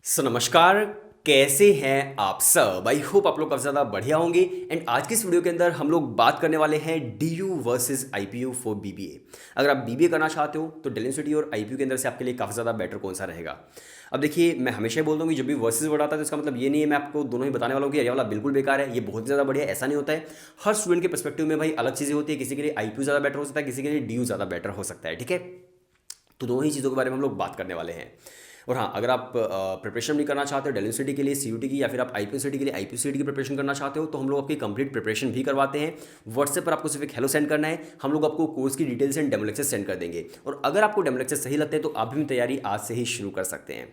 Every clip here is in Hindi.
नमस्कार। कैसे हैं आप सब? आई होप आप लोग काफ़ी ज़्यादा बढ़िया होंगे। एंड आज की इस वीडियो के अंदर हम लोग बात करने वाले हैं DU versus IPU for BBA। अगर आप BBA करना चाहते हो तो डेल यूनिवर्सिटी और IPU के अंदर से आपके लिए काफ़ी ज़्यादा बेटर कौन सा रहेगा। अब देखिए, मैं हमेशा ही बोलता हूँ कि जब भी वर्सेस वर्ड आता है तो इसका मतलब ये नहीं है मैं आपको दोनों ही बताने वाला हूँ कि ये वाला बिल्कुल बेकार है, ये बहुत ज़्यादा बढ़िया है। ऐसा नहीं होता है। हर स्टूडेंट के पर्सपेक्टिव में भाई अलग चीज़ें होती है। किसी के लिए IPU ज़्यादा बेटर हो सकता है, किसी के लिए DU ज़्यादा बेटर हो सकता है। ठीक है, तो दोनों ही चीज़ों के बारे में हम लोग बात करने वाले हैं। और हाँ, अगर आप प्रिपरेशन नहीं करना चाहते हो डेल यूनिवर्सिटी के लिए CUT की, या फिर आप IPU CET के लिए IPU CET की प्रिपरेशन करना चाहते हो, तो हम लोग आपकी कंप्लीट प्रिपरेशन भी करवाते हैं। व्हाट्सएप पर आपको सिर्फ एक हेलो सेंड करना है, हम लोग आपको कोर्स की details and demo lecture send कर देंगे। और अगर आपको डेमो लेक्चर सही लगते हैं तो आप भी तैयारी आज से ही शुरू कर सकते हैं।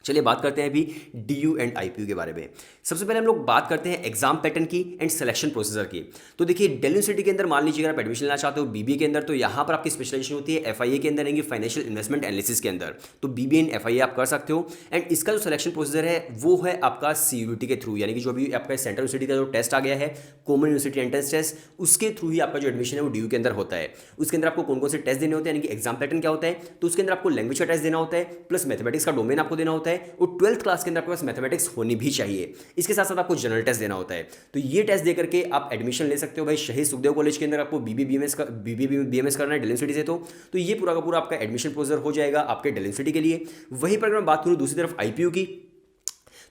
चलिए बात करते हैं अभी DU एंड IPU के बारे में। सबसे पहले हम लोग बात करते हैं एग्जाम पैटर्न की एंड सिलेक्शन प्रोसीजर की। तो देखिए, डेल यूनिवर्सिटी के अंदर मान लीजिए अगर आप एडमिशन लेना चाहते हो BBA के अंदर, तो यहाँ पर आपकी स्पेशलाइजेशन होती है FIA के अंदर, रहेंगी फाइनेंशियल इन्वेस्टमेंट एनालिसिस के अंदर। तो BBA एंड FIA आप कर सकते हो। एंड इसका जो सिलेक्शन प्रोसीजर है वो है आपका CUT के थ्रू, यानी कि जो अभी आपका सेंट्रल यूनिवर्सिटी का जो टेस्ट आ गया है, कॉमन यूनिवर्सिटी एंट्रेंस टेस्ट, उसके थ्रू ही आपका जो एडमिशन है वो DU के अंदर होता है। उसके अंदर आपको कौन कौन से टेस्ट देने होते हैं, यानी कि एग्जाम पैटर्न क्या होता है, तो उसके अंदर आपको लैंग्वेज का टेस्ट देना होता है, प्लस मैथमेटिक्स का डोमेन आपको देना होता है, और 12th क्लास के अंदर आपके पास मैथमेटिक्स होनी भी चाहिए। इसके साथ साथ आपको जनरल टेस्ट देना होता है। तो ये टेस्ट दे करके आप एडमिशन ले सकते हो भाई शहीद सुखदेव कॉलेज के अंदर। आपको BBA BMS करना है डेल यूनिवर्सिटी से, तो ये पूरा का पूरा आपका एडमिशन प्रोसीजर हो जाएगा आपके डेल यूनिवर्सिटी के लिए। वहीं पर अगर मैं बात करूँ दूसरी तरफ IPU की,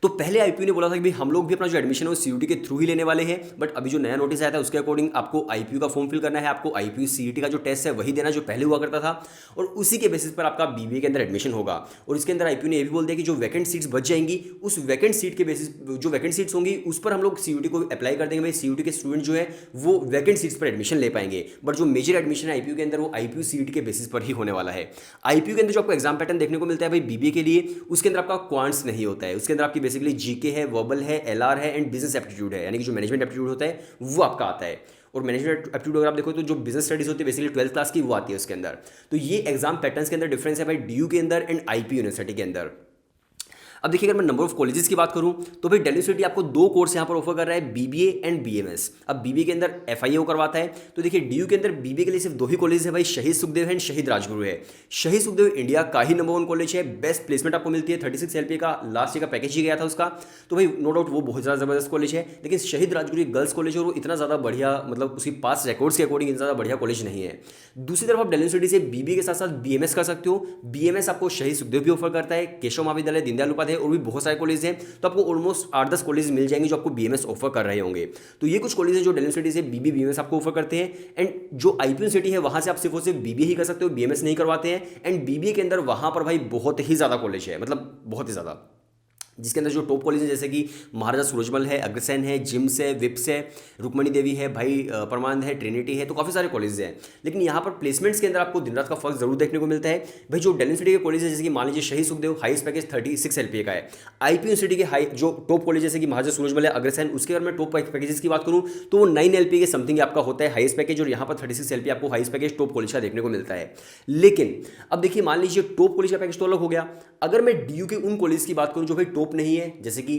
तो पहले IPU ने बोला था कि भाई हम लोग भी अपना जो एडमिशन है वो CUT के थ्रू ही लेने वाले हैं, बट अभी जो नया नोटिस आया था उसके अकॉर्डिंग आपको IPU का फॉर्म फिल करना है, आपको IPU CET का जो टेस्ट है वही देना जो पहले हुआ करता था, और उसी के बेसिस पर आपका BBA के अंदर एडमिशन होगा। और इसके अंदर IPU ने ये भी बोल दिया कि जो वैकेंट सीट्स बच जाएंगी, उस वैकेंट सीट के बेसिस जो वैकेंट सीट्स होंगी उस पर हम लोग CUT को अप्लाई कर देंगे। भाई CUT के स्टूडेंट जो है वो वैकेंट सीट्स पर एडमिशन ले पाएंगे, बट जो मेजर एडमिशन है IPU के अंदर वो IPU CET के बेसिस पर ही होने वाला है। IPU के अंदर जो आपको एग्जाम पैटर्न देखने को मिलता है भाई BBA के लिए, उसके अंदर आपका क्वांट्स नहीं होता है। उसके अंदर आपकी बेसिकली GK है, वर्बल है, LR है, एंड बिजनेस एप्टीट्यूड है, यानी कि जो मैनेजमेंट एप्टीट्यूड होता है वो आपका आता है। और मैनेजमेंट एप्टीट्यूड अगर आप देखो तो जो बिजनेस स्टडीज होती है बेसिकली 12th क्लास की वो आती है उसके अंदर। तो ये एग्जाम पैटर्न्स के अंदर डिफरेंस है भाई DU के अंदर एंड IPU यूनिवर्सिटी के अंदर। अब देखिए, अगर मैं नंबर ऑफ कॉलेजेस की बात करूं तो भाई डेल यूनिवर्सिटी आपको दो कोर्स यहां पर ऑफर कर रहा है, BBA एंड BMS। अब BBA के अंदर FIA करवाता है, तो देखिए DU के अंदर BBA के लिए सिर्फ दो ही कॉलेज है भाई, शहीद सुखदेव एंड शहीद राजगुरु है। शहीद सुखदेव इंडिया का ही नंबर 1 कॉलेज है, बेस्ट प्लेसमेंट आपको मिलती है, 36 LPA का लास्ट ईयर का पैकेज ही गया था उसका। तो भाई नो डाउट वो बहुत ज़्यादा जबरदस्त कॉलेज है। लेकिन शहीद राजगुरु गर्ल्स कॉलेज है और वो इतना ज़्यादा बढ़िया, मतलब उसकी पास रिकॉर्ड्स के अकॉर्डिंग इतना ज़्यादा बढ़िया कॉलेज नहीं है। दूसरी तरफ आप डेल यूनिवर्सिटी से BBA के साथ साथ BMS कर सकते हो। BMS आपको शहीद सुखदेव भी ऑफर करता है, केशव महाविद्यालय, दीनदयाल उपाध्याय और भी बहुत सारे कॉलेज हैं। तो आपको ऑलमोस्ट 8-10 कॉलेज मिल जाएंगे जो आपको BMS ऑफर कर रहे होंगे। तो ये कुछ कॉलेज हैं जो डेल यूनिवर्सिटी से BBA BMS आपको ऑफर करते हैं। एंड जो IPU यूनिवर्सिटी है वहां से आप सिर्फ और सिर्फ BBA ही कर सकते हो, BMS नहीं करवाते हैं। एंड BBA के अंदर वहां पर भाई बहुत ही ज़्यादा कॉलेज है, मतलब बहुत ही ज़्यादा, जिसके अंदर जो टॉप कॉलेज है जैसे कि महाराजा सूरजमल है, अग्रसेन है, जिम्स है, विप्स है, रुक्मणी देवी है, भाई परमानंद है, ट्रिनिटी है, तो काफ़ी सारे कॉलेज हैं। लेकिन यहाँ पर प्लेसमेंट्स के अंदर आपको दिन रात का फर्क जरूर देखने को मिलता है। भाई जो डेल यूनिवर्सिटी के कॉलेज है जैसे कि मान लीजिए शहीद सुखदेव, हाईएस्ट पैकेज 36 LPA का है। IPU यूनिवर्सिटी के हाई जो टॉप कॉलेज जैसे कि महाराजा सूरजमल है, अग्रसेन, उसके अगर मैं टॉप पैकेजेस की बात करूँ तो वो 9 LPA के समथिंग आपका होता है हाईएस्ट पैकेज, और यहाँ पर 36 LPA आपको हाईएस्ट पैकेज टॉप कॉलेज का देखने को मिलता है। लेकिन अब देखिए, मान लीजिए टॉप कॉलेज का पैकेज तो अलग हो गया, अगर मैं DU के उन कॉलेज की बात करूँ जो भाई टॉप नहीं है, जैसे कि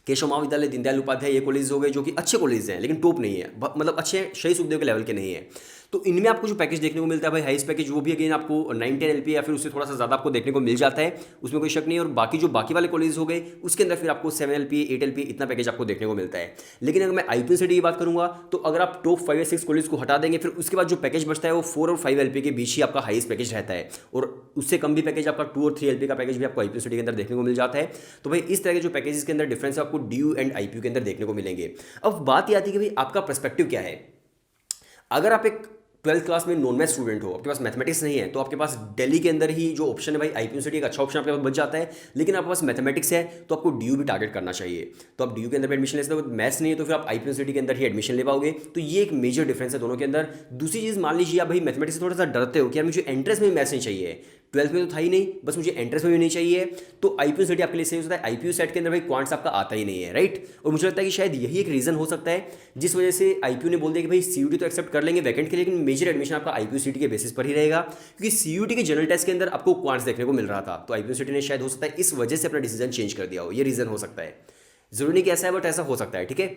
केशव महाविद्यालय, दीनदयाल उपाध्याय, ये कॉलेज हो गए जो कि अच्छे कॉलेज हैं लेकिन टॉप नहीं है, मतलब अच्छे शहीद सुखदेव के लेवल के नहीं है। तो इनमें आपको जो पैकेज देखने को मिलता है भाई हाईएस्ट पैकेज, वो भी अगेन आपको 9-10 LPA या फिर उससे थोड़ा सा ज़्यादा आपको देखने को मिल जाता है, उसमें कोई शक नहीं है। और बाकी वाले कॉलेज हो गए उसके अंदर फिर आपको 7 LPA 8 LPA इतना पैकेज आपको देखने को मिलता है। लेकिन अगर मैं IPU यूनिवर्सिटी की बात करूंगा तो अगर आप टॉप 5 या 6 कॉलेज को हटा देंगे फिर उसके बाद जो पैकेज बचता है वो 4 और 5 LPA के बीच ही आपका हाईएस्ट पैकेज रहता है, और उससे कम भी पैकेज आपका 2 और 3 LPA का पैकेज भी आपको IPU यूनिवर्सिटी के अंदर देखने को मिल जाता है। तो भाई इस तरह के जो पैकेजेस के अंदर डिफरेंस है आपको DU एंड IPU के अंदर देखने को मिलेंगे। अब बात यह आती है कि भाई आपका पर्सपेक्टिव क्या है। अगर आप एक 12th क्लास में नॉन मैथ स्टूडेंट हो, आपके पास मैथमेटिक्स नहीं है, तो आपके पास दिल्ली के अंदर ही जो ऑप्शन है भाई IPU यूनिवर्सिटी एक अच्छा ऑप्शन आपके पास बच जाता है। लेकिन आपके पास मैथमेटिक्स है तो आपको DU भी टारगेट करना चाहिए, तो आप DU के अंदर भी एडमिशन ले सकते हो। मैथ्स नहीं है तो फिर आप IPU यूनिवर्सिटी के अंदर ही एडमिशन ले पाओगे। तो ये एक मेजर डिफरेंस है दोनों के अंदर। दूसरी चीज़, मान लीजिए आप भाई मैथमेटिक्स से थोड़ा सा डरते हो कि यार मुझे एंट्रेंस में मैथ्स नहीं चाहिए, 12th में तो था ही नहीं, बस मुझे एंट्रेंस में भी नहीं चाहिए, तो IPU यूनिवर्सिटी आपके लिए सही हो सकता है। IPU सेट के अंदर भाई क्वांट्स आपका आता ही नहीं है, राइट। और मुझे लगता है कि शायद यही एक रीज़न हो सकता है जिस वजह से IPU ने बोल दिया कि भाई CUT तो एक्सेप्ट कर लेंगे वैकेंट के लिए, लेकिन मेजर एडमिशन आपका IPU CET के बेसिस पर ही रहेगा, क्योंकि CUT के जनरल टेस्ट के अंदर आपको क्वांट्स देखने को मिल रहा था। तो IPU यूनिवर्सिटी ने शायद हो सकता है इस वजह से अपना डिसीजन चेंज कर दिया हो, ये रीज़न हो सकता है। जरूरी नहीं कि ऐसा है बट ऐसा हो सकता है, ठीक है।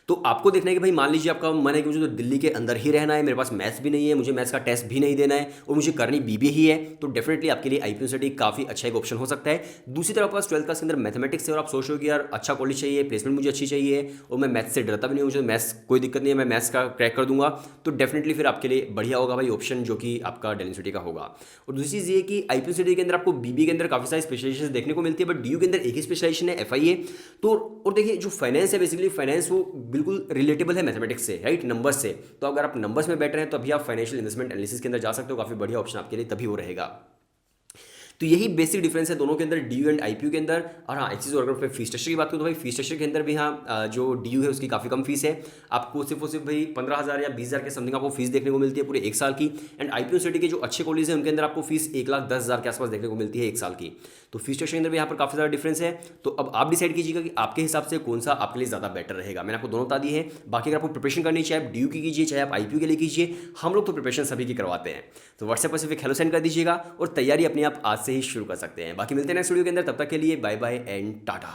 तो आपको देखना है कि भाई मान लीजिए आपका मन है कि मुझे तो दिल्ली के अंदर ही रहना है, मेरे पास मैथ्स भी नहीं है, मुझे मैथ्स का टेस्ट भी नहीं देना है और मुझे करनी बीबीए ही है, तो डेफिनेटली आपके लिए आईपीयू स्टडी काफ़ी अच्छा एक ऑप्शन हो सकता है। दूसरी तरफ आपके पास 12th क्लास के अंदर मैथमेटिक्स है और आप सोच रहे हो कि यार अच्छा कॉलेज चाहिए, प्लेसमेंट मुझे अच्छी चाहिए और मैं मैथ्स से डरता भी नहीं हूँ, मुझे मैथ्स कोई दिक्कत नहीं है, मैं मैथ्स का क्रैक कर दूंगा, तो डेफिनेटली फिर आपके लिए बढ़िया होगा भाई ऑप्शन जो कि आपका डेल यूनिवर्सिटी का होगा। और दूसरी चीज़ ये कि आईपीयू स्टडी के अंदर आपको बीबीए के अंदर काफ़ी सारी स्पेशलाइजेशन देखने को मिलती है, बट डीयू के अंदर एक ही स्पेशलाइजेशन है, एफआईए। तो और देखिए जो फाइनेंस है, बेसिकली फाइनेंस वो बिल्कुल रिलेटेबल है मैथमेटिक्स से, राइट, नंबर्स से। तो अगर आप नंबर्स में बैठ रहे हैं तो अभी आप फाइनेंशियल इन्वेस्टमेंट एनालिसिस के अंदर जा सकते हो, काफ़ी बढ़िया ऑप्शन आपके लिए तभी वो रहेगा। तो यही बेसिक डिफरेंस है दोनों के अंदर, डीयू एंड आईपीयू के अंदर। और हाँ, एक चीज़ और, अगर मैं फीस स्ट्रक्चर की बात करूँ तो भाई फीस स्ट्रक्चर के अंदर भी हाँ जो डीयू है उसकी काफ़ी कम फीस है, आपको सिर्फ और सिर्फ भाई 15,000 या 20,000 के समथिंग आपको फीस देखने को मिलती है पूरे एक साल की। एंड आईपीयू सिटी के जो अच्छे कॉलेज हैं उनके अंदर आपको फीस 1,10,000 के आसपास देखने को मिलती है एक साल की। तो फीस स्ट्रक्चर के अंदर भी यहाँ पर काफ़ी ज़्यादा डिफरेंस है। तो अब आप डिसाइड कीजिएगा कि आपके हिसाब से कौन सा आपके लिए ज़्यादा बेटर रहेगा। मैंने आपको दोनों बता दिए हैं। बाकी अगर आपको प्रिपरेशन करनी चाहे आप डीयू की कीजिए चाहे आप आईपीयू के लिए कीजिए, हम लोग तो प्रिपरेशन सभी की करवाते हैं। तो व्हाट्सएप पर सिर्फ एक हेलो सेंड कर दीजिएगा और तैयारी अपने आप आज से ही शुरू कर सकते हैं। बाकी मिलते हैं नेक्स्ट वीडियो के अंदर, तब तक के लिए बाय बाय एंड टाटा।